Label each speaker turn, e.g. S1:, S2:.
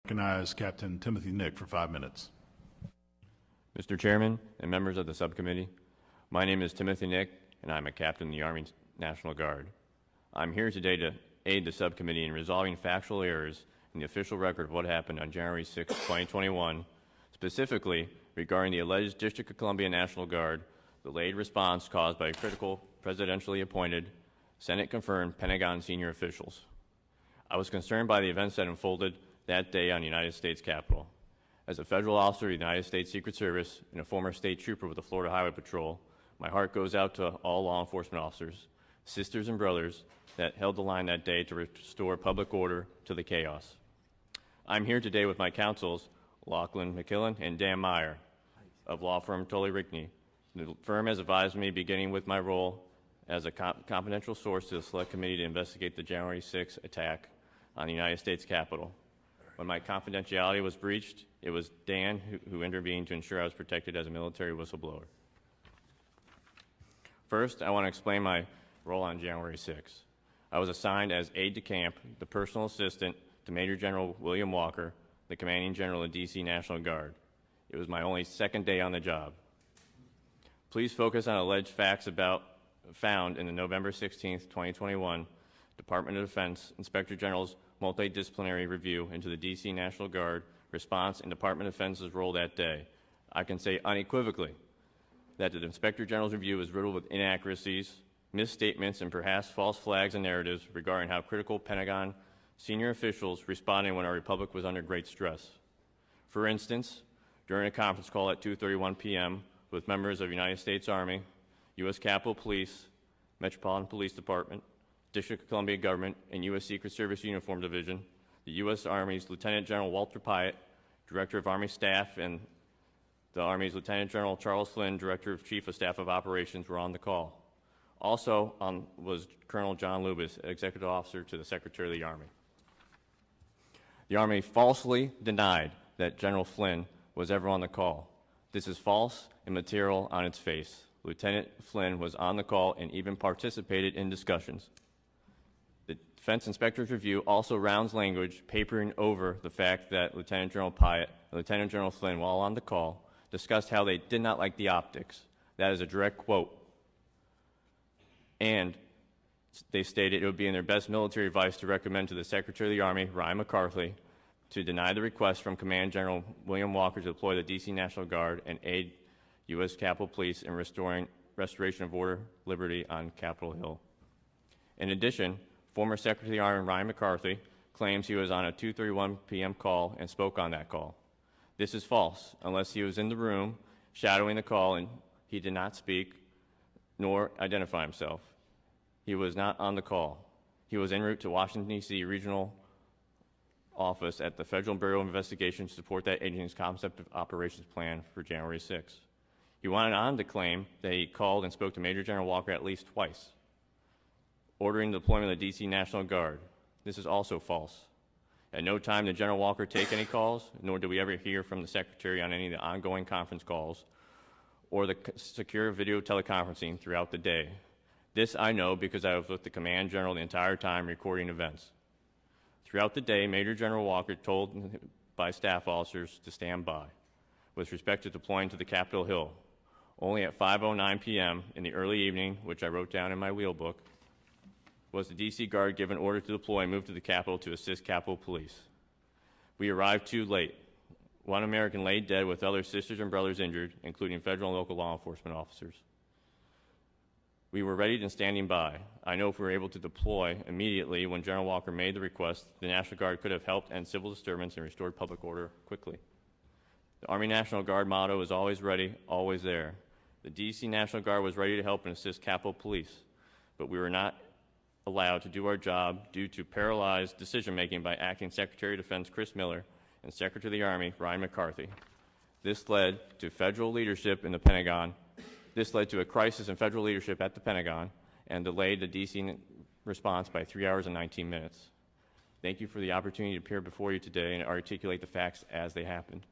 S1: Recognize Captain Timothy Nick for 5 minutes.
S2: Mr. Chairman and members of the subcommittee, my name is Timothy Nick, and I'm a captain in the Army National Guard. I'm here today to aid the subcommittee in resolving factual errors in the official record of what happened on January 6, 2021, specifically regarding the alleged District of Columbia National Guard delayed response caused by critical presidentially appointed, Senate-confirmed Pentagon senior officials. I was concerned by the events that unfolded that day on the United States Capitol. As a federal officer of the United States Secret Service and a former state trooper with the Florida Highway Patrol, my heart goes out to all law enforcement officers, sisters and brothers that held the line that day to restore public order to the chaos. I'm here today with my counsels, Lachlan McKillen and Dan Meyer of law firm Tully Rickney. The firm has advised me, beginning with my role as a confidential source to the Select Committee, to investigate the January 6 attack on the United States Capitol. When my confidentiality was breached, it was Dan who intervened to ensure I was protected as a military whistleblower. First, I want to explain my role on January 6. I was assigned as aide-de-camp, the personal assistant to Major General William Walker, the commanding general of the D.C. National Guard. It was my only second day on the job. Please focus on alleged facts found in the November 16, 2021 Department of Defense Inspector General's multidisciplinary review into the D.C. National Guard response and Department of Defense's role that day. I can say unequivocally that the Inspector General's review is riddled with inaccuracies, misstatements, and perhaps false flags and narratives regarding how critical Pentagon senior officials responded when our republic was under great stress. For instance, during a conference call at 2:31 p.m. with members of the United States Army, U.S. Capitol Police, Metropolitan Police Department, District of Columbia Government, and U.S. Secret Service Uniform Division, the U.S. Army's Lieutenant General Walter Pyatt, Director of Army Staff, and the Army's Lieutenant General Charles Flynn, Director of Chief of Staff of Operations, were on the call. Also was Colonel John Lubis, Executive Officer to the Secretary of the Army. The Army falsely denied that General Flynn was ever on the call. This is false and material on its face. Lieutenant Flynn was on the call and even participated in discussions. The Defense Inspector's review also rounds language papering over the fact that Lieutenant General Pyatt and Lieutenant General Flynn, while on the call, discussed how they did not like the optics. That is a direct quote. And they stated it would be in their best military advice to recommend to the Secretary of the Army, Ryan McCarthy, to deny the request from Command General William Walker to deploy the D.C. National Guard and aid U.S. Capitol Police in restoration of order, liberty on Capitol Hill. In addition, former Secretary of the Army Ryan McCarthy claims he was on a 2:31 p.m. call and spoke on that call. This is false, unless he was in the room shadowing the call and he did not speak nor identify himself. He was not on the call. He was en route to Washington, D.C. Regional Office at the Federal Bureau of Investigation to support that agency's concept of operations plan for January 6. He went on to claim that he called and spoke to Major General Walker at least twice, ordering the deployment of the D.C. National Guard. This is also false. At no time did General Walker take any calls, nor did we ever hear from the Secretary on any of the ongoing conference calls or the secure video teleconferencing throughout the day. This I know because I was with the Command General the entire time recording events. Throughout the day, Major General Walker told by staff officers to stand by with respect to deploying to the Capitol Hill. Only at 5:09 p.m. in the early evening, which I wrote down in my wheel book, was the D.C. Guard given order to deploy and move to the Capitol to assist Capitol Police. We arrived too late. One American lay dead with other sisters and brothers injured, including federal and local law enforcement officers. We were ready and standing by. I know if we were able to deploy immediately when General Walker made the request, the National Guard could have helped end civil disturbance and restored public order quickly. The Army National Guard motto is always ready, always there. The D.C. National Guard was ready to help and assist Capitol Police, but we were not allowed to do our job due to paralyzed decision-making by Acting Secretary of Defense Chris Miller and Secretary of the Army Ryan McCarthy. This led to federal leadership in the Pentagon. This led to a crisis in federal leadership at the Pentagon and delayed the D.C. response by 3 hours and 19 minutes. Thank you for the opportunity to appear before you today and articulate the facts as they happened.